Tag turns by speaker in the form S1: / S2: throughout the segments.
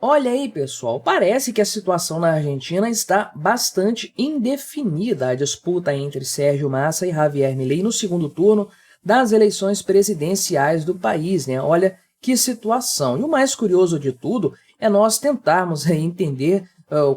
S1: Olha aí, pessoal, parece que a situação na Argentina está bastante indefinida. A disputa entre Sérgio Massa e Javier Milei no segundo turno das eleições presidenciais do país, né? Olha que situação. E o mais curioso de tudo é nós tentarmos entender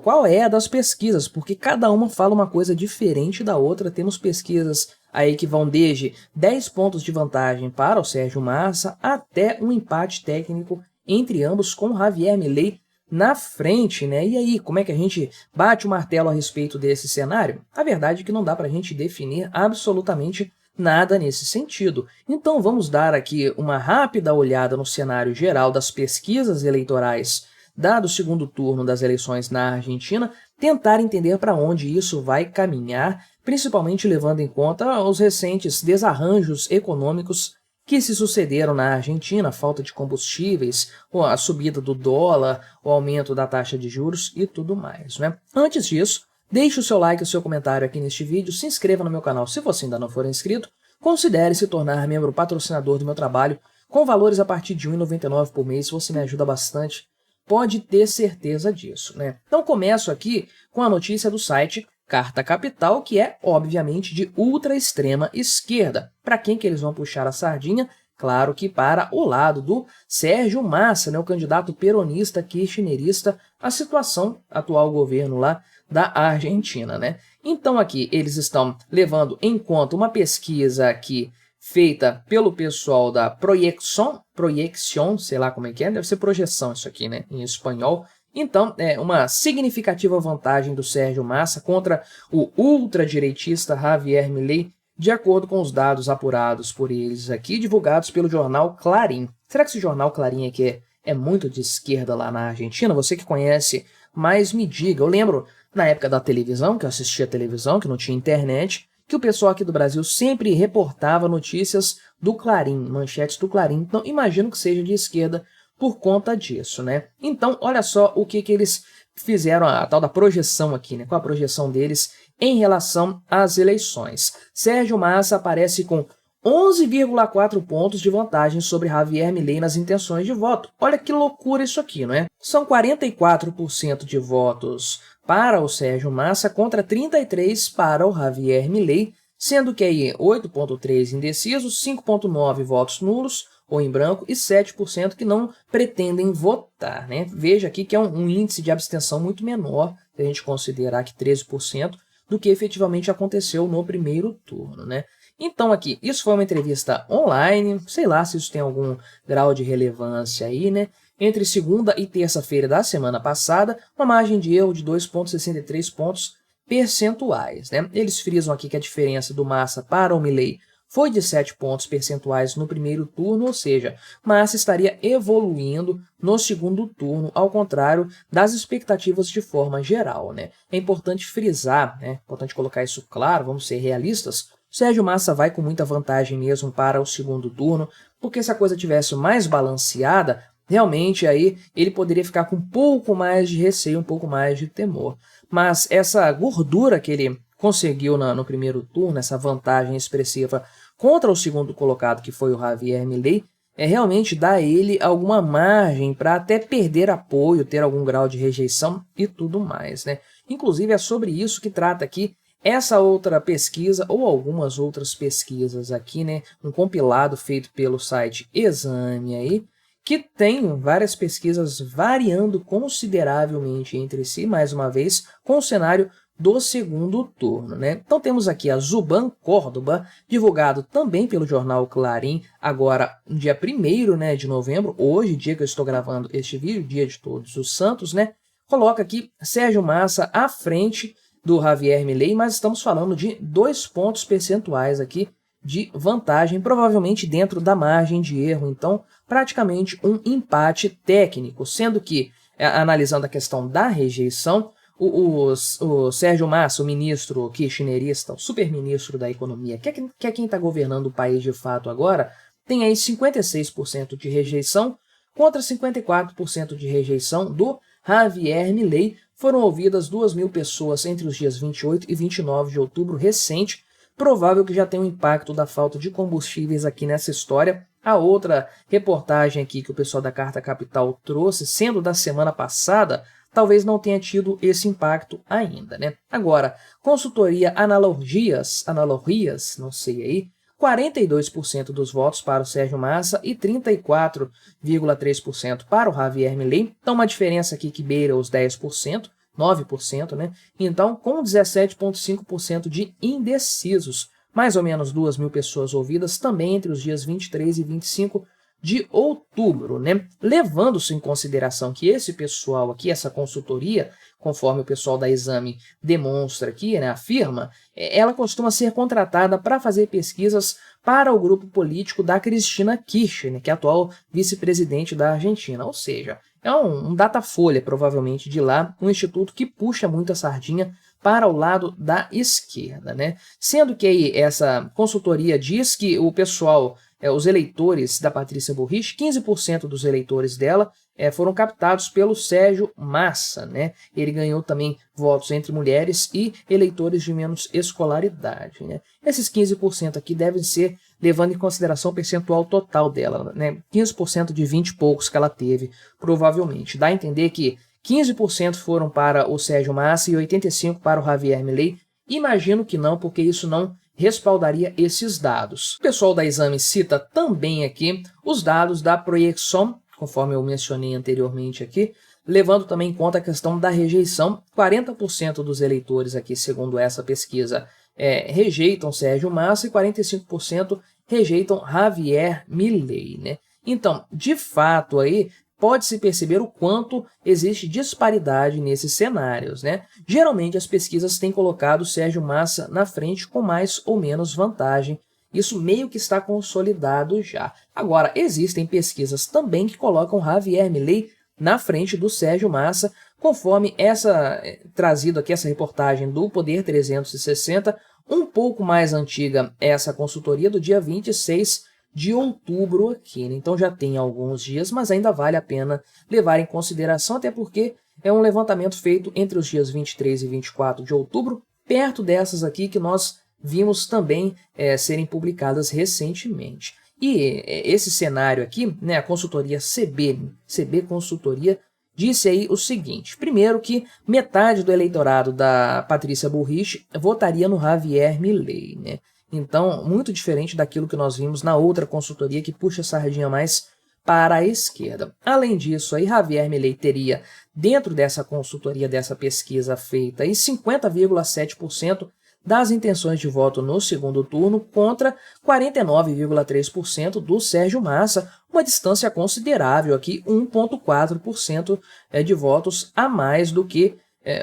S1: qual é a das pesquisas, porque cada uma fala uma coisa diferente da outra. Temos pesquisas aí que vão desde 10 pontos de vantagem para o Sérgio Massa até um empate técnico entre ambos com Javier Milei na frente, né? E aí, como é que a gente bate o martelo a respeito desse cenário? A verdade é que não dá para a gente definir absolutamente nada nesse sentido. Então vamos dar aqui uma rápida olhada no cenário geral das pesquisas eleitorais dado o segundo turno das eleições na Argentina, tentar entender para onde isso vai caminhar, principalmente levando em conta os recentes desarranjos econômicos que se sucederam na Argentina, a falta de combustíveis, a subida do dólar, o aumento da taxa de juros e tudo mais, né? Antes disso, deixe o seu like e o seu comentário aqui neste vídeo, se inscreva no meu canal se você ainda não for inscrito, considere se tornar membro patrocinador do meu trabalho, com valores a partir de R$ 1,99 por mês, você me ajuda bastante, pode ter certeza disso, né? Então começo aqui com a notícia do site Carta Capital, que é, obviamente, de ultra-extrema esquerda. Para quem que eles vão puxar a sardinha? Claro que para o lado do Sérgio Massa, né, o candidato peronista kirchnerista à situação atual governo lá da Argentina, né? Então aqui eles estão levando em conta uma pesquisa aqui feita pelo pessoal da Proyección, sei lá como é que é, deve ser projeção isso aqui, né, em espanhol. Então, é uma significativa vantagem do Sérgio Massa contra o ultradireitista Javier Milei, de acordo com os dados apurados por eles aqui, divulgados pelo jornal Clarín. Será que esse jornal Clarín aqui é muito de esquerda lá na Argentina? Você que conhece, mais me diga. Eu lembro, na época da televisão, que eu assistia televisão, que não tinha internet, que o pessoal aqui do Brasil sempre reportava notícias do Clarín, manchetes do Clarín. Então, imagino que seja de esquerda por conta disso, né? Então, olha só o que eles fizeram, a tal da projeção aqui, né? Qual a projeção deles em relação às eleições. Sérgio Massa aparece com 11,4 pontos de vantagem sobre Javier Milei nas intenções de voto. Olha que loucura isso aqui, não é? São 44% de votos para o Sérgio Massa contra 33% para o Javier Milei, sendo que aí 8,3% indecisos, 5,9% votos nulos ou em branco e 7% que não pretendem votar, né? Veja aqui que é um índice de abstenção muito menor, se a gente considerar que 13%, do que efetivamente aconteceu no primeiro turno, né? Então aqui, isso foi uma entrevista online, sei lá se isso tem algum grau de relevância aí, né? Entre segunda e terça-feira da semana passada, uma margem de erro de 2,63 pontos percentuais, né? Eles frisam aqui que a diferença do Massa para o Milei foi de 7 pontos percentuais no primeiro turno, ou seja, Massa estaria evoluindo no segundo turno, ao contrário das expectativas de forma geral, né? É importante frisar, né? É importante colocar isso claro, vamos ser realistas. Sérgio Massa vai com muita vantagem mesmo para o segundo turno, porque se a coisa tivesse mais balanceada, realmente aí ele poderia ficar com um pouco mais de receio, um pouco mais de temor. Mas essa gordura que ele conseguiu no primeiro turno, essa vantagem expressiva contra o segundo colocado, que foi o Javier Milei, realmente dá a ele alguma margem para até perder apoio, ter algum grau de rejeição e tudo mais, né? Inclusive é sobre isso que trata aqui essa outra pesquisa, ou algumas outras pesquisas aqui, né? Um compilado feito pelo site Exame aí, que tem várias pesquisas variando consideravelmente entre si, mais uma vez, com o cenário do segundo turno, né? Então temos aqui a Zuban Córdoba, divulgado também pelo jornal Clarín, agora no dia 1º, né, de novembro, hoje, dia que eu estou gravando este vídeo, dia de Todos os Santos, né? Coloca aqui Sérgio Massa à frente do Javier Milei, mas estamos falando de 2 pontos percentuais aqui de vantagem, provavelmente dentro da margem de erro, então praticamente um empate técnico, sendo que, analisando a questão da rejeição, o Sérgio Massa, o ministro kirchnerista, o superministro da economia, que é quem está governando o país de fato agora, tem aí 56% de rejeição contra 54% de rejeição do Javier Milei. Foram ouvidas 2.000 pessoas entre os dias 28 e 29 de outubro recente, provável que já tenha um impacto da falta de combustíveis aqui nessa história, A outra reportagem aqui que o pessoal da Carta Capital trouxe, sendo da semana passada, talvez não tenha tido esse impacto ainda, né? Agora, consultoria Analogias, não sei aí, 42% dos votos para o Sérgio Massa e 34,3% para o Javier Milei. Então, uma diferença aqui que beira os 10%, 9%, né? Então, com 17,5% de indecisos, mais ou menos 2.000 pessoas ouvidas também entre os dias 23 e 25 de outubro, né? Levando-se em consideração que esse pessoal aqui, essa consultoria, conforme o pessoal da Exame demonstra aqui, né, afirma, ela costuma ser contratada para fazer pesquisas para o grupo político da Cristina Kirchner, que é a atual vice-presidente da Argentina, ou seja, é um Datafolha, provavelmente, de lá, um instituto que puxa muito a sardinha para o lado da esquerda, né? Sendo que aí essa consultoria diz que o pessoal, os eleitores da Patrícia Bullrich, 15% dos eleitores dela foram captados pelo Sérgio Massa, né? Ele ganhou também votos entre mulheres e eleitores de menos escolaridade, né? Esses 15% aqui devem ser levando em consideração o percentual total dela, né? 15% de 20 e poucos que ela teve, provavelmente. Dá a entender que 15% foram para o Sérgio Massa e 85% para o Javier Milei. Imagino que não, porque isso não respaldaria esses dados. O pessoal da Exame cita também aqui os dados da Projection, conforme eu mencionei anteriormente aqui, levando também em conta a questão da rejeição. 40% dos eleitores aqui, segundo essa pesquisa, rejeitam Sérgio Massa e 45% rejeitam Javier Milei, né? Então, de fato, aí pode-se perceber o quanto existe disparidade nesses cenários, né? Geralmente as pesquisas têm colocado Sérgio Massa na frente com mais ou menos vantagem. Isso meio que está consolidado já. Agora, existem pesquisas também que colocam Javier Milei na frente do Sérgio Massa, conforme trazido aqui essa reportagem do Poder 360, um pouco mais antiga essa consultoria do dia 26 de outubro aqui, né? Então já tem alguns dias, mas ainda vale a pena levar em consideração, até porque é um levantamento feito entre os dias 23 e 24 de outubro, perto dessas aqui que nós vimos também serem publicadas recentemente. E esse cenário aqui, né, a consultoria CB Consultoria, disse aí o seguinte: primeiro que metade do eleitorado da Patrícia Bullrich votaria no Javier Milei, né? Então, muito diferente daquilo que nós vimos na outra consultoria que puxa a sardinha mais para a esquerda. Além disso, aí, Javier Milei teria, dentro dessa consultoria, dessa pesquisa feita, 50,7% das intenções de voto no segundo turno contra 49,3% do Sérgio Massa, uma distância considerável aqui, 1,4% de votos a mais do que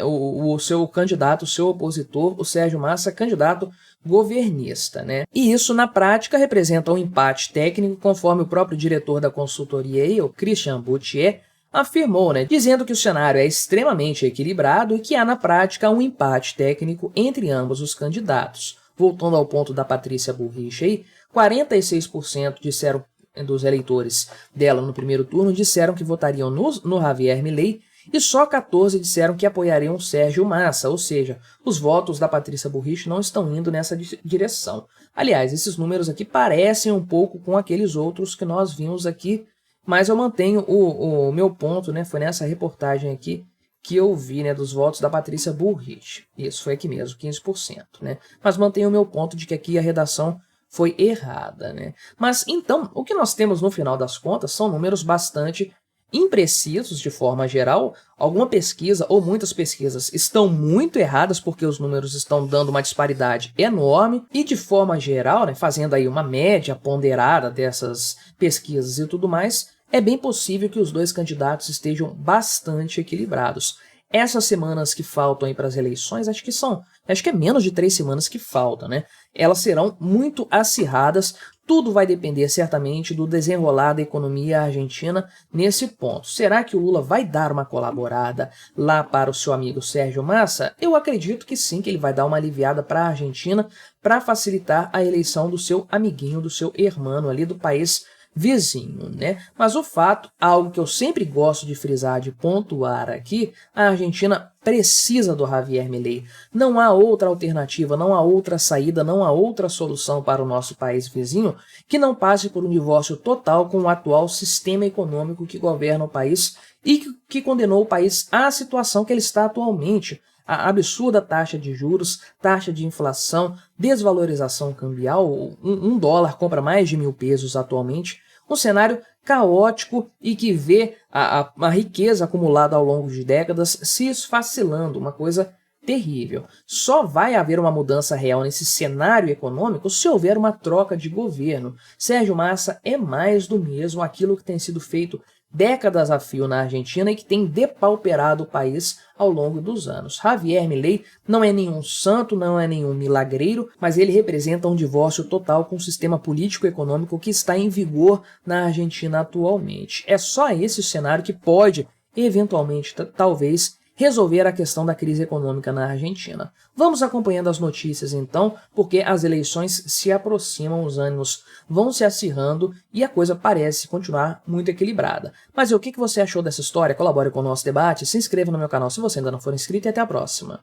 S1: o seu candidato, o seu opositor, o Sérgio Massa, candidato governista, né? E isso, na prática, representa um empate técnico, conforme o próprio diretor da consultoria, o Christian Boutier, afirmou, né, dizendo que o cenário é extremamente equilibrado e que há, na prática, um empate técnico entre ambos os candidatos. Voltando ao ponto da Patrícia Bullrich, aí, 46% disseram, dos eleitores dela no primeiro turno disseram que votariam no Javier Milei, e só 14 disseram que apoiariam o Sérgio Massa, ou seja, os votos da Patrícia Bullrich não estão indo nessa direção. Aliás, esses números aqui parecem um pouco com aqueles outros que nós vimos aqui, mas eu mantenho o meu ponto, né, foi nessa reportagem aqui que eu vi, né, dos votos da Patrícia Bullrich. Isso foi aqui mesmo, 15%, né? Mas mantenho o meu ponto de que aqui a redação foi errada, né? Mas então, o que nós temos no final das contas são números bastante imprecisos de forma geral. Alguma pesquisa ou muitas pesquisas estão muito erradas porque os números estão dando uma disparidade enorme e de forma geral, né, fazendo aí uma média ponderada dessas pesquisas e tudo mais, é bem possível que os dois candidatos estejam bastante equilibrados. Essas semanas que faltam aí para as eleições, acho que é menos de 3 semanas que faltam, né? Elas serão muito acirradas. Tudo vai depender certamente do desenrolar da economia argentina nesse ponto. Será que o Lula vai dar uma colaborada lá para o seu amigo Sérgio Massa? Eu acredito que sim, que ele vai dar uma aliviada para a Argentina para facilitar a eleição do seu amiguinho, do seu hermano ali do país vizinho, né? Mas o fato, algo que eu sempre gosto de frisar, de pontuar aqui, a Argentina precisa do Javier Milei. Não há outra alternativa, não há outra saída, não há outra solução para o nosso país vizinho que não passe por um divórcio total com o atual sistema econômico que governa o país e que condenou o país à situação que ele está atualmente. A absurda taxa de juros, taxa de inflação, desvalorização cambial, um dólar compra mais de 1.000 pesos atualmente, um cenário caótico e que vê a riqueza acumulada ao longo de décadas se esfacelando, uma coisa terrível. Só vai haver uma mudança real nesse cenário econômico se houver uma troca de governo. Sérgio Massa é mais do mesmo, aquilo que tem sido feito décadas a fio na Argentina e que tem depauperado o país ao longo dos anos. Javier Milei não é nenhum santo, não é nenhum milagreiro, mas ele representa um divórcio total com o sistema político-econômico que está em vigor na Argentina atualmente. É só esse cenário que pode, eventualmente, talvez, resolver a questão da crise econômica na Argentina. Vamos acompanhando as notícias então, porque as eleições se aproximam, os ânimos vão se acirrando e a coisa parece continuar muito equilibrada. Mas o que você achou dessa história? Colabore com o nosso debate, se inscreva no meu canal se você ainda não for inscrito e até a próxima.